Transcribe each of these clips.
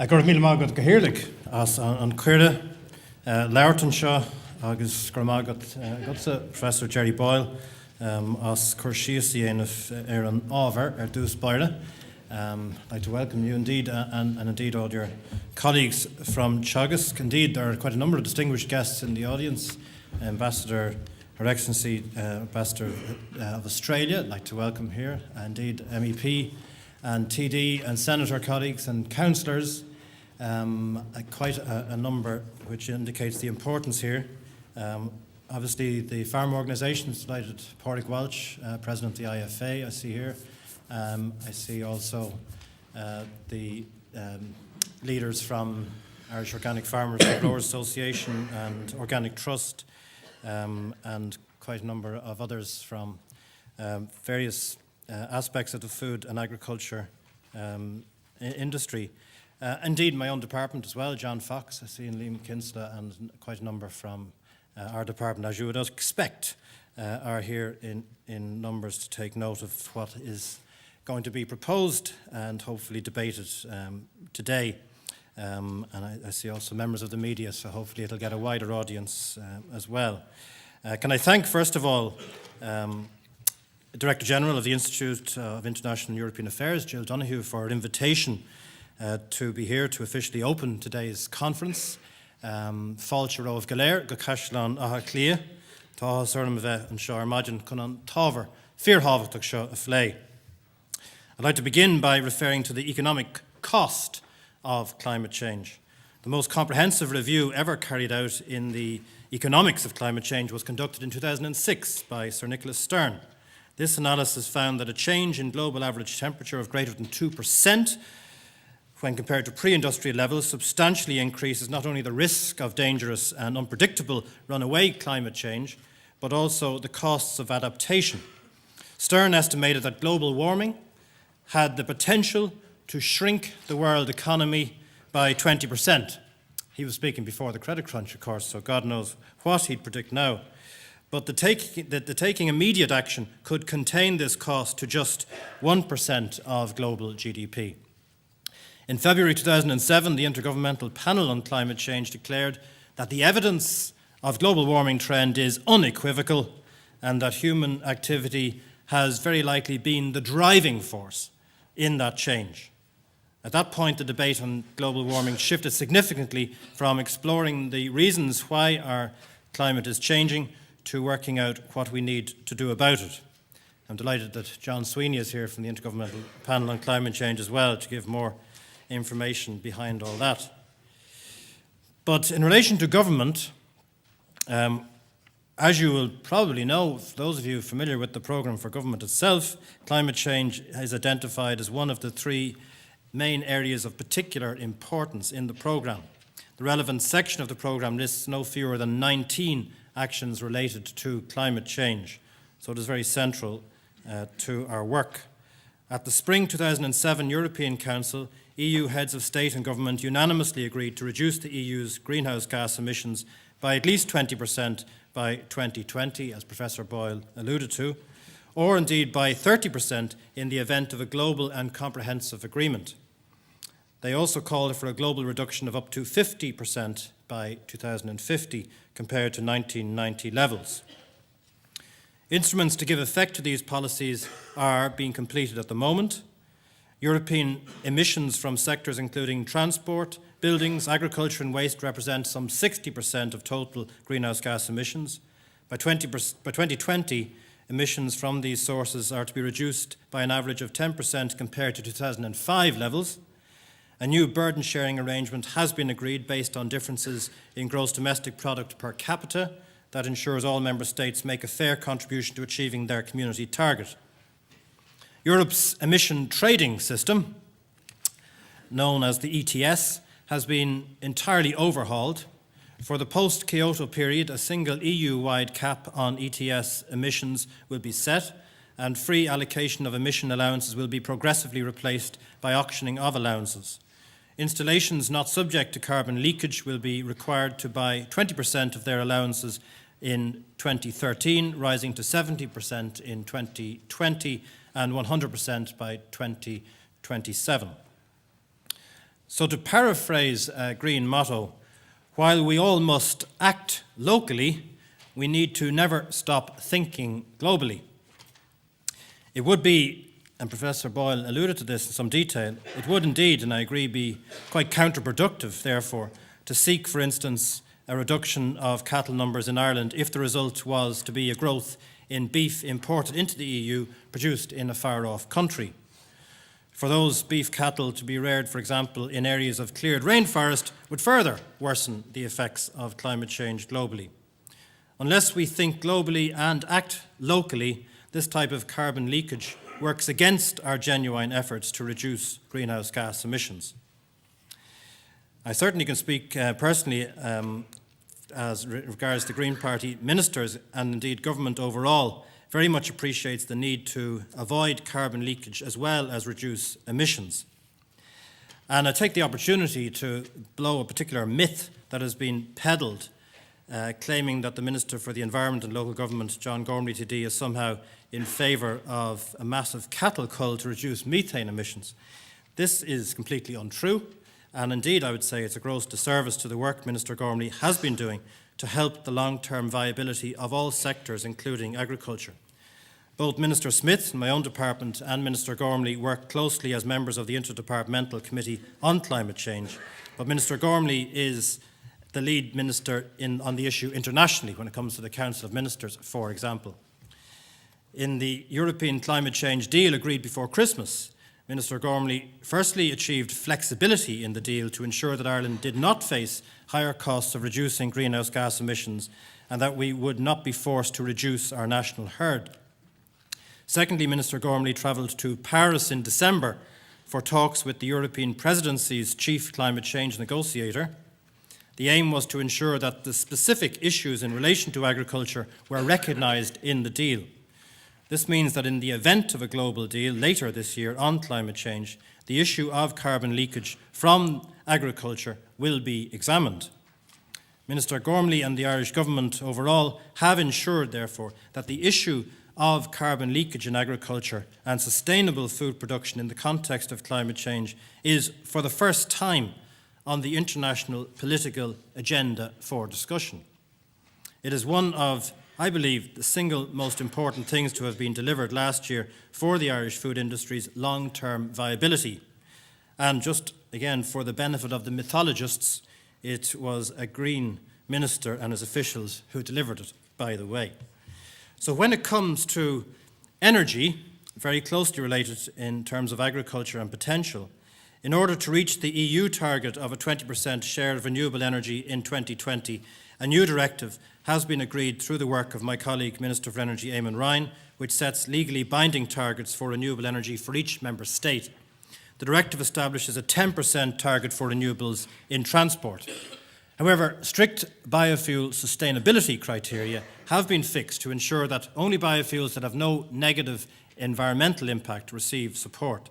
Gur mí mágad go hirirlik as an cuire leirtan seo agus gur mágad gotsa Professor Jerry Boyle as chur síos dhéanamh an ábhar dús Baile. I'd like to welcome you indeed and indeed all your colleagues from Teagasc. Indeed, there are quite a number of distinguished guests in the audience. Ambassador, Her Excellency, Ambassador of Australia, I'd like to welcome here. Indeed, MEP and TD and Senator colleagues and councillors. Quite a number which indicates the importance here. Obviously, the farm organisations, delighted Pádraig Walsh, President of the IFA, I see here. I see also the leaders from Irish Organic Farmers and Growers Association and Organic Trust, and quite a number of others from various aspects of the food and agriculture industry. Indeed, my own department as well, John Fox, I see in Liam Kinsella, and quite a number from our department, as you would expect, are here in numbers to take note of what is going to be proposed and hopefully debated today. And I see also members of the media, so hopefully it'll get a wider audience as well. Can I thank, first of all, Director General of the Institute of International and European Affairs, Jill Donoghue, for her invitation to be here to officially open today's conference. Fáilte roh galéir go caisleán atha clia, tá sorm a bheith an seo ar maidin chun an tábhar fíorthábhachtach seo a phlé. I'd like to begin by referring to the economic cost of climate change. The most comprehensive review ever carried out in the economics of climate change was conducted in 2006 by Sir Nicholas Stern. This analysis found that a change in global average temperature of greater than 2% when compared to pre-industrial levels substantially increases not only the risk of dangerous and unpredictable runaway climate change, but also the costs of adaptation. Stern estimated that global warming had the potential to shrink the world economy by 20%. He was speaking before the credit crunch, of course, so God knows what he'd predict now. But the taking immediate action could contain this cost to just 1% of global GDP. In February 2007, the Intergovernmental Panel on Climate Change declared that the evidence of global warming trend is unequivocal and that human activity has very likely been the driving force in that change. At that point, the debate on global warming shifted significantly from exploring the reasons why our climate is changing to working out what we need to do about it. I'm delighted that John Sweeney is here from the Intergovernmental Panel on Climate Change as well to give more information behind all that. But in relation to government, as you will probably know, for those of you familiar with the programme for government itself, climate change is identified as one of the three main areas of particular importance in the programme. The relevant section of the programme lists no fewer than 19 actions related to climate change, so it is very central to our work. At the Spring 2007 European Council, EU heads of state and government unanimously agreed to reduce the EU's greenhouse gas emissions by at least 20% by 2020, as Professor Boyle alluded to, or indeed by 30% in the event of a global and comprehensive agreement. They also called for a global reduction of up to 50% by 2050 compared to 1990 levels. Instruments to give effect to these policies are being completed at the moment. European emissions from sectors including transport, buildings, agriculture and waste represent some 60% of total greenhouse gas emissions. By 2020, emissions from these sources are to be reduced by an average of 10% compared to 2005 levels. A new burden sharing arrangement has been agreed based on differences in gross domestic product per capita that ensures all member states make a fair contribution to achieving their community target. Europe's emission trading system, known as the ETS, has been entirely overhauled. For the post-Kyoto period, a single EU-wide cap on ETS emissions will be set, and free allocation of emission allowances will be progressively replaced by auctioning of allowances. Installations not subject to carbon leakage will be required to buy 20% of their allowances in 2013, rising to 70% in 2020 and 100% by 2027. So to paraphrase a green motto, while we all must act locally, we need to never stop thinking globally. It would be, and Professor Boyle alluded to this in some detail, it would indeed, and I agree, be quite counterproductive, therefore, to seek, for instance, a reduction of cattle numbers in Ireland if the result was to be a growth in beef imported into the EU produced in a far-off country. For those beef cattle to be reared, for example, in areas of cleared rainforest would further worsen the effects of climate change globally. Unless we think globally and act locally, this type of carbon leakage works against our genuine efforts to reduce greenhouse gas emissions. I certainly can speak personally as regards the Green Party ministers and indeed government overall very much appreciates the need to avoid carbon leakage as well as reduce emissions. And I take the opportunity to blow a particular myth that has been peddled, claiming that the Minister for the Environment and Local Government, John Gormley TD, is somehow in favour of a massive cattle cull to reduce methane emissions. This is completely untrue, and indeed I would say it's a gross disservice to the work Minister Gormley has been doing to help the long-term viability of all sectors, including agriculture. Both Minister Smith in my own department and Minister Gormley work closely as members of the Interdepartmental Committee on Climate Change, but Minister Gormley is the lead minister on the issue internationally when it comes to the Council of Ministers, for example. In the European climate change deal agreed before Christmas, Minister Gormley firstly achieved flexibility in the deal to ensure that Ireland did not face higher costs of reducing greenhouse gas emissions and that we would not be forced to reduce our national herd. Secondly, Minister Gormley travelled to Paris in December for talks with the European Presidency's chief climate change negotiator. The aim was to ensure that the specific issues in relation to agriculture were recognised in the deal. This means that in the event of a global deal later this year on climate change, the issue of carbon leakage from agriculture will be examined. Minister Gormley and the Irish Government overall have ensured, therefore, that the issue of carbon leakage in agriculture and sustainable food production in the context of climate change is, for the first time, on the international political agenda for discussion. It is one of, I believe, the single most important things to have been delivered last year for the Irish food industry's long-term viability. And just again, for the benefit of the mythologists, it was a Green minister and his officials who delivered it, by the way. So when it comes to energy, very closely related in terms of agriculture and potential, in order to reach the EU target of a 20% share of renewable energy in 2020, a new directive has been agreed through the work of my colleague, Minister for Energy, Eamon Ryan, which sets legally binding targets for renewable energy for each member state. The directive establishes a 10% target for renewables in transport. However, strict biofuel sustainability criteria have been fixed to ensure that only biofuels that have no negative environmental impact receive support.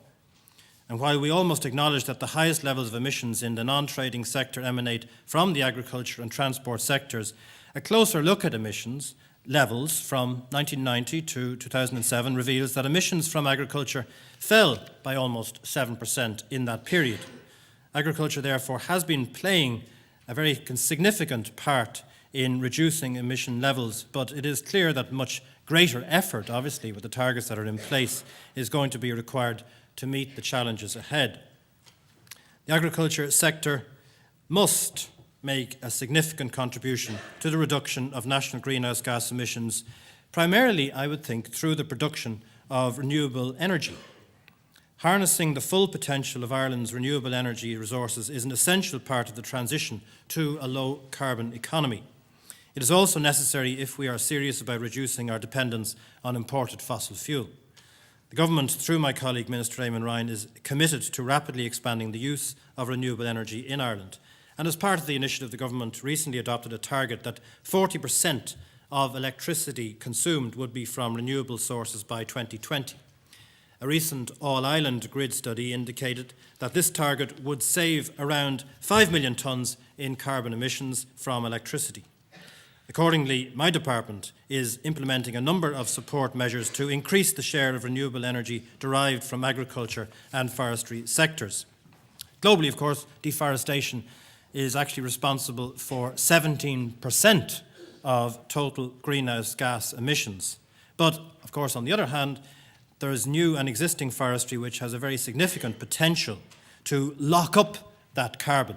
And while we all must acknowledge that the highest levels of emissions in the non-trading sector emanate from the agriculture and transport sectors, a closer look at emissions levels from 1990 to 2007 reveals that emissions from agriculture fell by almost 7% in that period. Agriculture, therefore, has been playing a very significant part in reducing emission levels, but it is clear that much greater effort, obviously, with the targets that are in place, is going to be required to meet the challenges ahead. The agriculture sector must make a significant contribution to the reduction of national greenhouse gas emissions, primarily, I would think, through the production of renewable energy. Harnessing the full potential of Ireland's renewable energy resources is an essential part of the transition to a low-carbon economy. It is also necessary if we are serious about reducing our dependence on imported fossil fuel. The Government, through my colleague Minister Eamon Ryan, is committed to rapidly expanding the use of renewable energy in Ireland. And as part of the initiative, the Government recently adopted a target that 40% of electricity consumed would be from renewable sources by 2020. A recent all-island grid study indicated that this target would save around 5 million tonnes in carbon emissions from electricity. Accordingly, my department is implementing a number of support measures to increase the share of renewable energy derived from agriculture and forestry sectors. Globally, of course, deforestation is actually responsible for 17% of total greenhouse gas emissions. But, of course, on the other hand, there is new and existing forestry which has a very significant potential to lock up that carbon.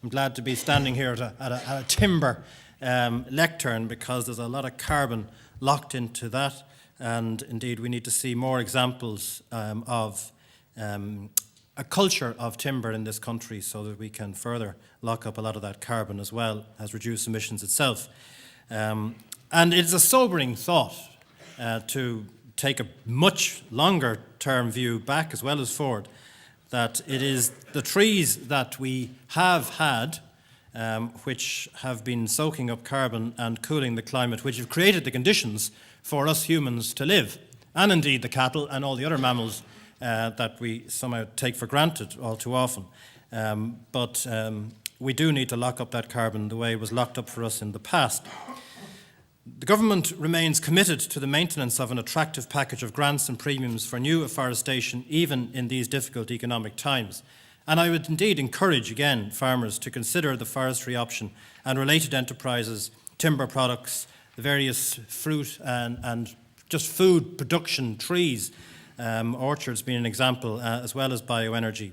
I'm glad to be standing here at a timber lectern, because there's a lot of carbon locked into that, and indeed we need to see more examples of a culture of timber in this country so that we can further lock up a lot of that carbon as well as reduce emissions itself. And it's a sobering thought to take a much longer term view back as well as forward, that it is the trees that we have had which have been soaking up carbon and cooling the climate, which have created the conditions for us humans to live, and indeed the cattle and all the other mammals that we somehow take for granted all too often. But we do need to lock up that carbon the way it was locked up for us in the past. The government remains committed to the maintenance of an attractive package of grants and premiums for new afforestation, even in these difficult economic times. And I would indeed encourage, again, farmers to consider the forestry option and related enterprises, timber products, the various fruit and just food production trees, orchards being an example, as well as bioenergy.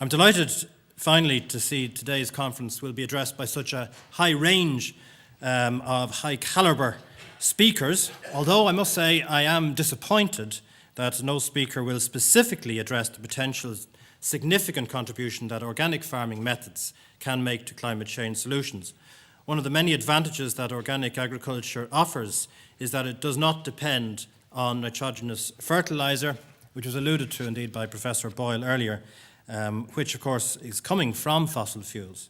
I'm delighted, finally, to see today's conference will be addressed by such a high range of high calibre speakers, although I must say I am disappointed that no speaker will specifically address the potential significant contribution that organic farming methods can make to climate change solutions. One of the many advantages that organic agriculture offers is that it does not depend on nitrogenous fertiliser, which was alluded to indeed by Professor Boyle earlier, which of course is coming from fossil fuels,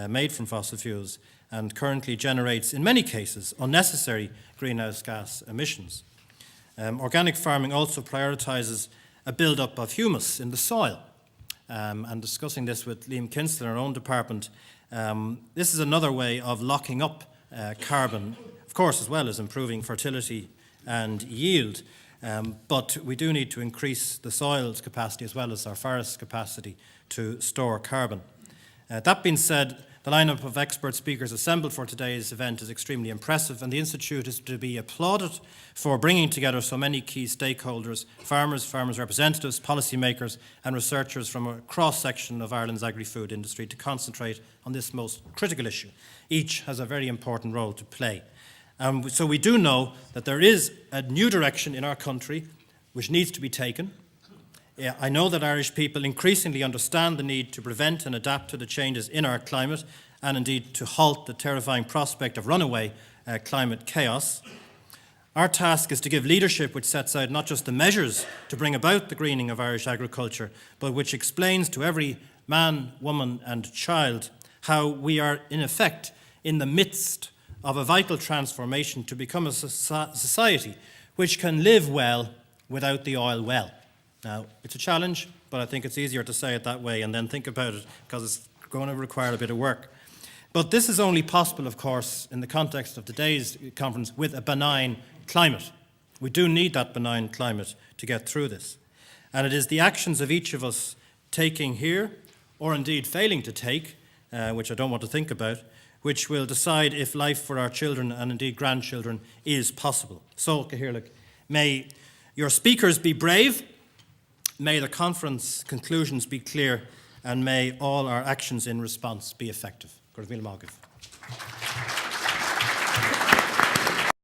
made from fossil fuels, and currently generates, in many cases, unnecessary greenhouse gas emissions. Organic farming also prioritises a build-up of humus in the soil. And discussing this with Liam Kinsler in our own department, this is another way of locking up carbon, of course, as well as improving fertility and yield. But we do need to increase the soil's capacity as well as our forest's capacity to store carbon. That being said, the lineup of expert speakers assembled for today's event is extremely impressive, and the Institute is to be applauded for bringing together so many key stakeholders, farmers, farmers' representatives, policymakers and researchers from a cross-section of Ireland's agri-food industry to concentrate on this most critical issue. Each has a very important role to play. So we do know that there is a new direction in our country which needs to be taken. I know that Irish people increasingly understand the need to prevent and adapt to the changes in our climate, and indeed to halt the terrifying prospect of runaway climate chaos. Our task is to give leadership which sets out not just the measures to bring about the greening of Irish agriculture, but which explains to every man, woman and child how we are in effect in the midst of a vital transformation to become a society which can live well without the oil well. Now, it's a challenge, but I think it's easier to say it that way and then think about it, because it's going to require a bit of work. But this is only possible, of course, in the context of today's conference with a benign climate. We do need that benign climate to get through this. And it is the actions of each of us taking here, or indeed failing to take, which I don't want to think about, which will decide if life for our children and indeed grandchildren is possible. So, Cahirlik, may your speakers be brave, may the conference conclusions be clear, and may all our actions in response be effective. Gurv Mil Magif.